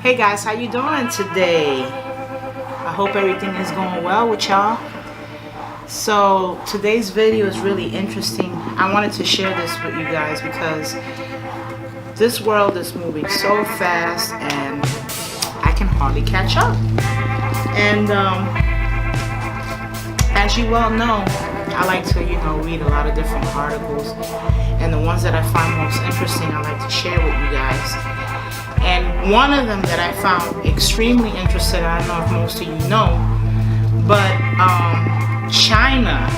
Hey guys, how you doing today? I hope everything is going well with y'all. So today's video is really interesting. I wanted to share this with you guys because this world is moving so fast and I can hardly catch up. And as you well know, I like to read a lot of different articles, and the ones that I find most interesting I like to share with you guys. And one of them that I found extremely interesting, I don't know if most of you know, but China,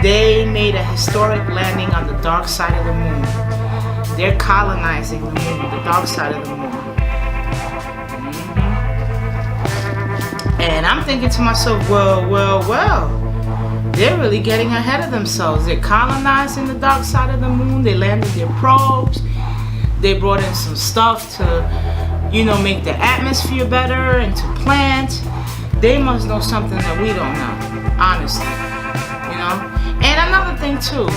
they made a historic landing on the dark side of the moon. They're colonizing the moon, the dark side of the moon. And I'm thinking to myself, well, they're really getting ahead of themselves. They're colonizing the dark side of the moon. They landed their probes. They brought in some stuff to, make the atmosphere better and to plant. They must know something that we don't know, honestly. And another thing too,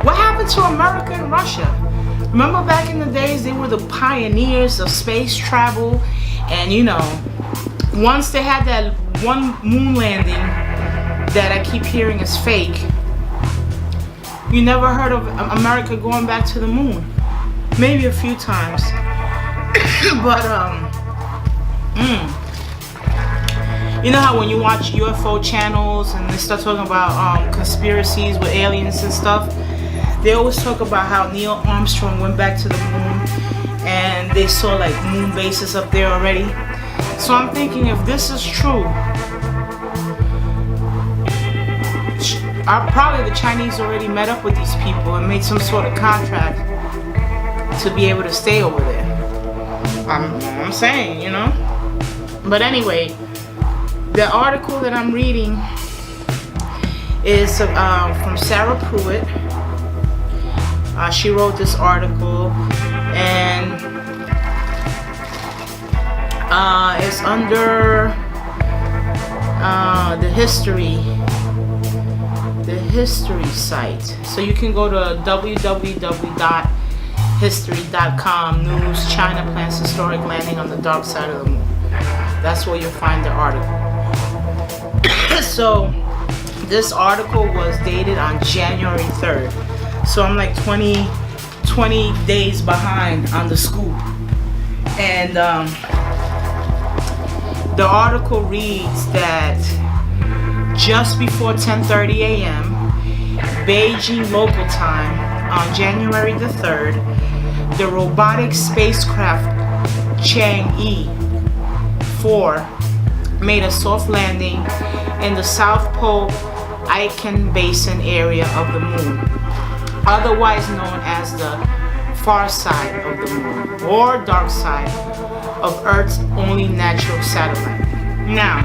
what happened to America and Russia? Remember back in the days, they were the pioneers of space travel, and once they had that one moon landing that I keep hearing is fake, you never heard of America going back to the moon. Maybe a few times. But you know how when you watch UFO channels and they start talking about conspiracies with aliens and stuff, they always talk about how Neil Armstrong went back to the moon and they saw like moon bases up there already. So I'm thinking, if this is true, probably the Chinese already met up with these people and made some sort of contract to be able to stay over there. I'm saying, But anyway, the article that I'm reading is from Sarah Pruitt. She wrote this article, and it's under the history site. So you can go to www.history.com. News: China plans historic landing on the dark side of the moon. That's where you'll find the article. So this article was dated on January 3rd. So I'm like 20 days behind on the scoop. And the article reads that just before 10:30 a.m. Beijing local time on January the 3rd, the robotic spacecraft Chang'e 4 made a soft landing in the South Pole Icon Basin area of the moon, otherwise known as the far side of the moon or dark side of Earth's only natural satellite. Now,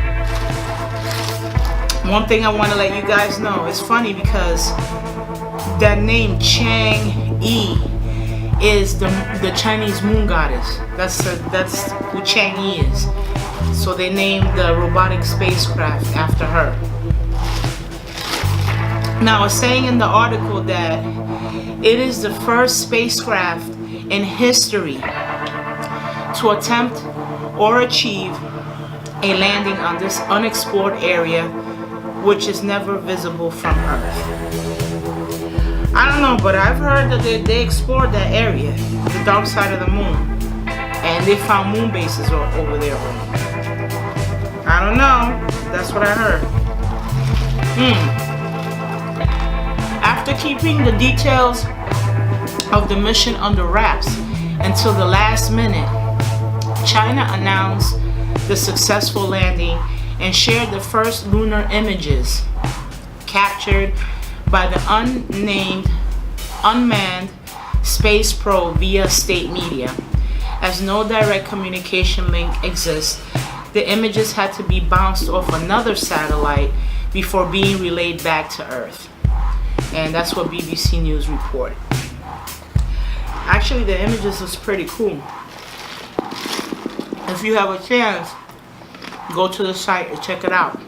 one thing I want to let you guys know, it's funny because that name Chang'e is the Chinese moon goddess. That's who Chang'e is. So they named the robotic spacecraft after her. Now, it's saying in the article that it is the first spacecraft in history to attempt or achieve a landing on this unexplored area, which is never visible from Earth. I don't know, but I've heard that they explored that area, the dark side of the moon, and they found moon bases over there. I don't know. That's what I heard. After keeping the details of the mission under wraps until the last minute, China announced the successful landing and shared the first lunar images captured by the unmanned space probe via state media. As no direct communication link exists, the images had to be bounced off another satellite before being relayed back to Earth. And that's what BBC News reported. Actually, the images was pretty cool. If you have a chance, go to the site and check it out.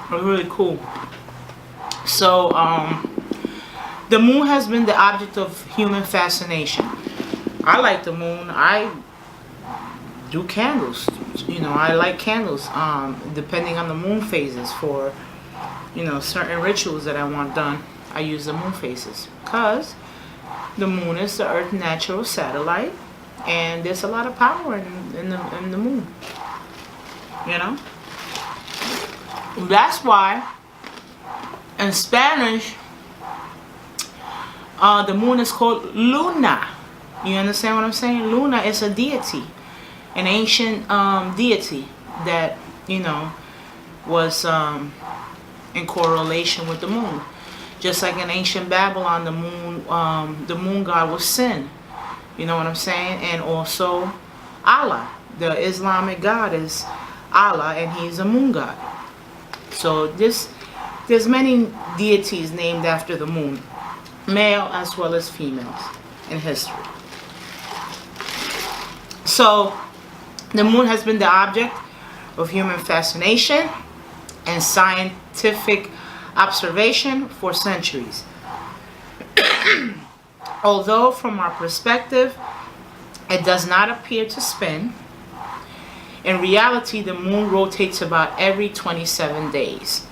It's really cool. So, the moon has been the object of human fascination. I like the moon. I do candles. You know, I like candles. Depending on the moon phases for, you know, certain rituals that I want done, I use the moon phases because the moon is the Earth's natural satellite, and there's a lot of power in the moon. You know, that's why in Spanish the moon is called Luna. You understand what I'm saying? Luna is a deity, an ancient deity that, you know, was in correlation with the moon. Just like in ancient Babylon, the moon god was Sin. You know what I'm saying? And also Allah, the Islamic god, is Allah, and he's a moon god. So there's many deities named after the moon, male as well as females, in history. So the moon has been the object of human fascination and scientific observation for centuries. Although from our perspective it does not appear to spin, in reality the moon rotates about every 27 days,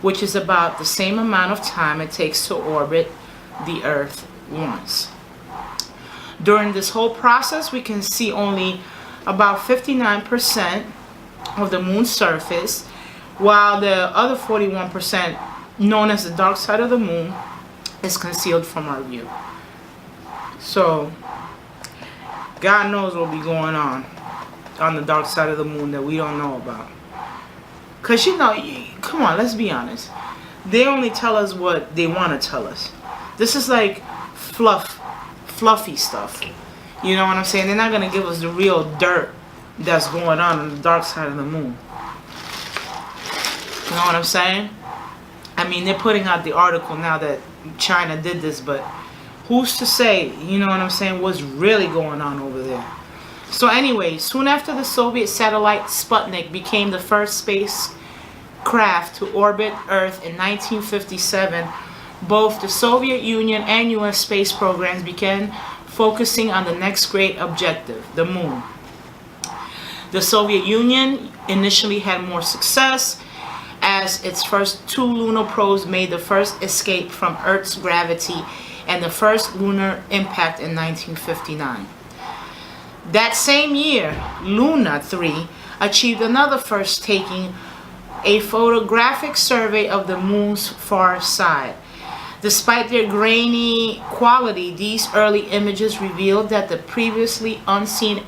which is about the same amount of time it takes to orbit the Earth once. During this whole process, we can see only about 59% of the moon's surface, while the other 41%, known as the dark side of the moon, is concealed from our view. So God knows what will be going on the dark side of the moon that we don't know about. Because, you know, come on, let's be honest. They only tell us what they want to tell us. This is like fluffy stuff. You know what I'm saying? They're not going to give us the real dirt that's going on the dark side of the moon. You know what I'm saying? I mean, they're putting out the article now that China did this, but who's to say, you know what I'm saying, what's really going on over there? So anyway, soon after the Soviet satellite Sputnik became the first spacecraft to orbit Earth in 1957, both the Soviet Union and US space programs began focusing on the next great objective, the moon. The Soviet Union initially had more success, as its first two lunar probes made the first escape from Earth's gravity and the first lunar impact in 1959. That same year, Luna 3 achieved another first, taking a photographic survey of the moon's far side. Despite their grainy quality, these early images revealed that the previously unseen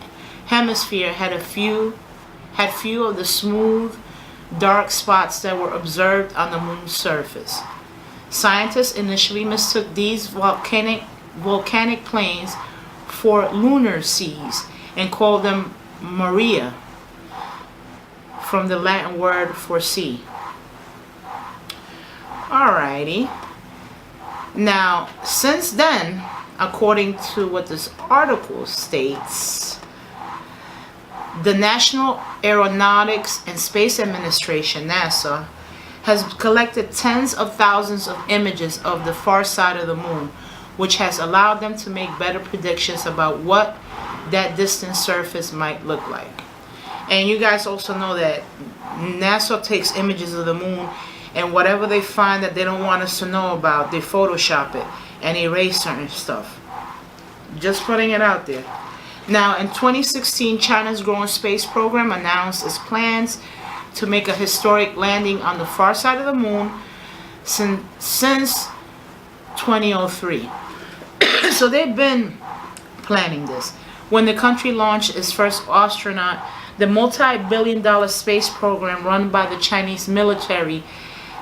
hemisphere had few of the smooth, dark spots that were observed on the moon's surface. Scientists initially mistook these volcanic plains for lunar seas and called them Maria, from the Latin word for sea. Alrighty. Now, since then, according to what this article states, the National Aeronautics and Space Administration, NASA, has collected tens of thousands of images of the far side of the moon, which has allowed them to make better predictions about what that distant surface might look like. And you guys also know that NASA takes images of the moon, and whatever they find that they don't want us to know about, they Photoshop it and erase certain stuff. Just putting it out there. Now, in 2016, China's growing space program announced its plans to make a historic landing on the far side of the moon since 2003. So they've been planning this. When the country launched its first astronaut, the multi-billion-dollar space program run by the Chinese military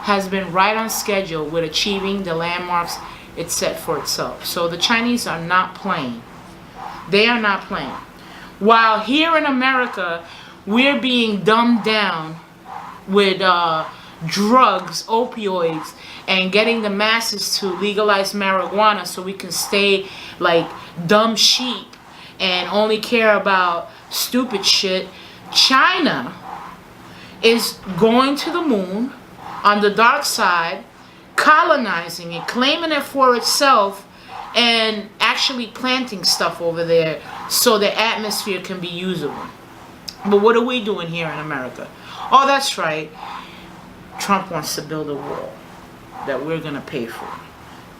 has been right on schedule with achieving the landmarks it set for itself. So the Chinese are not playing. They are not playing. While here in America, we're being dumbed down with drugs, opioids, and getting the masses to legalize marijuana so we can stay like dumb sheep and only care about stupid shit. China is going to the moon on the dark side, colonizing it, claiming it for itself, and actually planting stuff over there so the atmosphere can be usable. But what are we doing here in America? Oh, that's right. Trump wants to build a wall that we're going to pay for,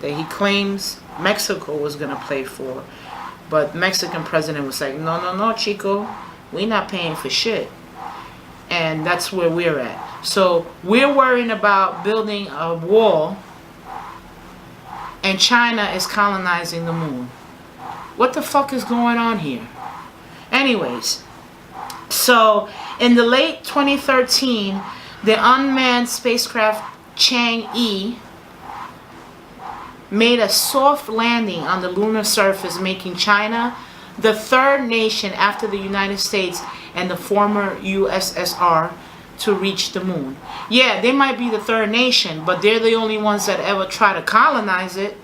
that he claims Mexico was going to pay for. But the Mexican president was like, no, no, no, Chico, we're not paying for shit. And that's where we're at. So we're worrying about building a wall, and China is colonizing the moon. What the fuck is going on here? Anyways, so in the late 2013, the unmanned spacecraft Chang'e made a soft landing on the lunar surface, making China the third nation after the United States and the former USSR to reach the moon. Yeah, they might be the third nation, but they're the only ones that ever try to colonize it.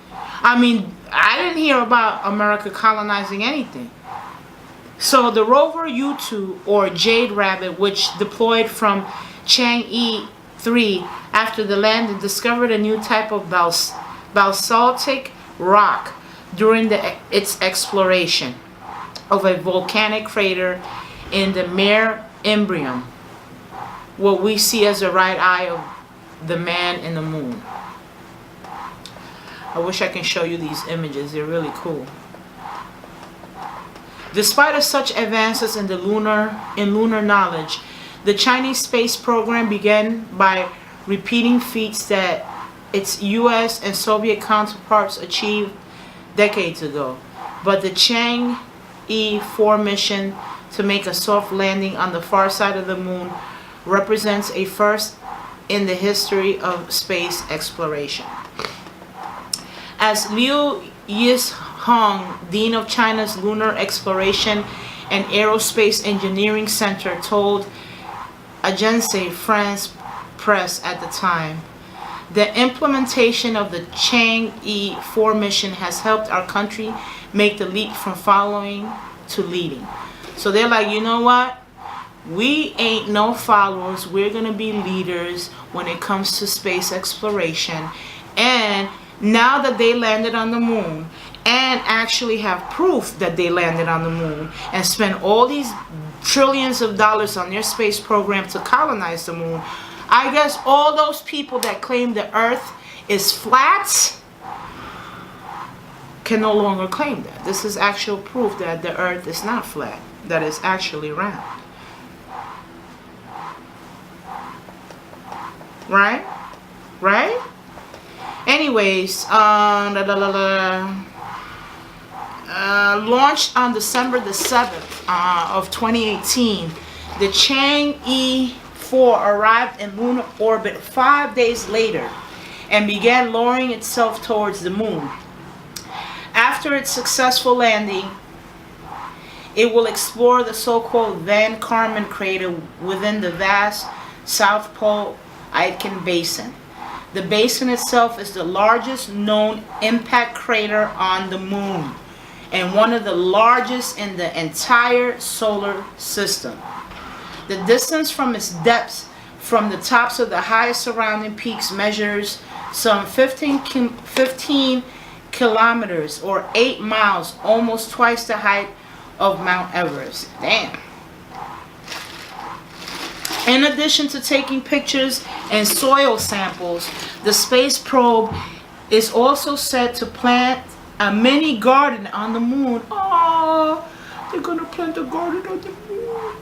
I mean, I didn't hear about America colonizing anything. So the rover U2, or Jade Rabbit, which deployed from Chang'e 3 after the landing, discovered a new type of basaltic rock during its exploration of a volcanic crater in the Mare Imbrium, what we see as the right eye of the man in the moon. I wish I can show you these images. They're really cool. Despite of such advances in lunar knowledge, the Chinese space program began by repeating feats that its US and Soviet counterparts achieved decades ago. But the Chang'e 4 mission to make a soft landing on the far side of the moon represents a first in the history of space exploration. As Liu Yisheng, Dean of China's Lunar Exploration and Aerospace Engineering Center, told Agence France Presse at the time, the implementation of the Chang'e 4 mission has helped our country make the leap from following to leading. So they're like, you know what? We ain't no followers. We're going to be leaders when it comes to space exploration. And now that they landed on the moon and actually have proof that they landed on the moon and spent all these trillions of dollars on their space program to colonize the moon, I guess all those people that claim the earth is flat can no longer claim that. This is actual proof that the earth is not flat, that it's actually round. Right? Right? Anyways, launched on December the 7th of 2018, the Chang'e 4 arrived in lunar orbit 5 days later and began lowering itself towards the moon. After its successful landing, it will explore the so-called Van Karman crater within the vast South Pole Aitken Basin. The basin itself is the largest known impact crater on the moon and one of the largest in the entire solar system. The distance from its depths from the tops of the highest surrounding peaks measures some 15 kilometers or 8 miles, almost twice the height of Mount Everest. Damn. In addition to taking pictures and soil samples, the space probe is also set to plant a mini garden on the moon. Oh, they're gonna plant a garden on the moon.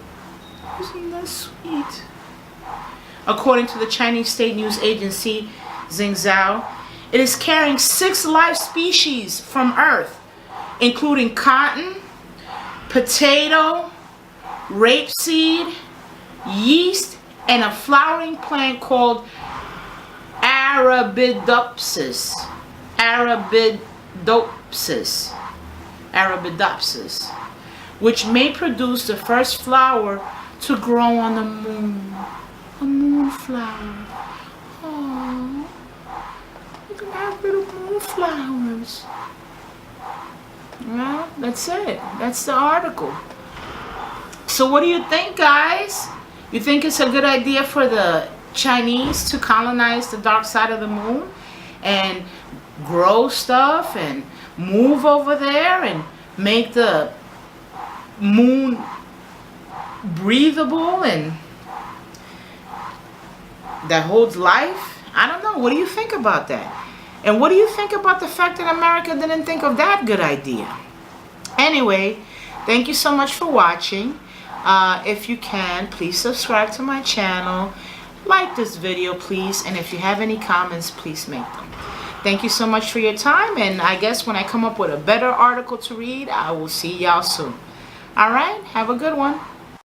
Isn't that sweet? According to the Chinese state news agency Xinhua, it is carrying 6 life species from Earth, including cotton, potato, rapeseed, yeast, and a flowering plant called Arabidopsis. Arabidopsis, which may produce the first flower to grow on the moon. A moonflower. Oh, you can have little moonflowers. Well, that's it. That's the article. So what do you think, guys? You think it's a good idea for the Chinese to colonize the dark side of the moon and grow stuff and move over there and make the moon breathable and that holds life? I don't know. What do you think about that? And what do you think about the fact that America didn't think of that good idea? Anyway, thank you so much for watching. If you can, please subscribe to my channel. Like this video, please. And if you have any comments, please make them. Thank you so much for your time. And I guess when I come up with a better article to read, I will see y'all soon. All right? Have a good one.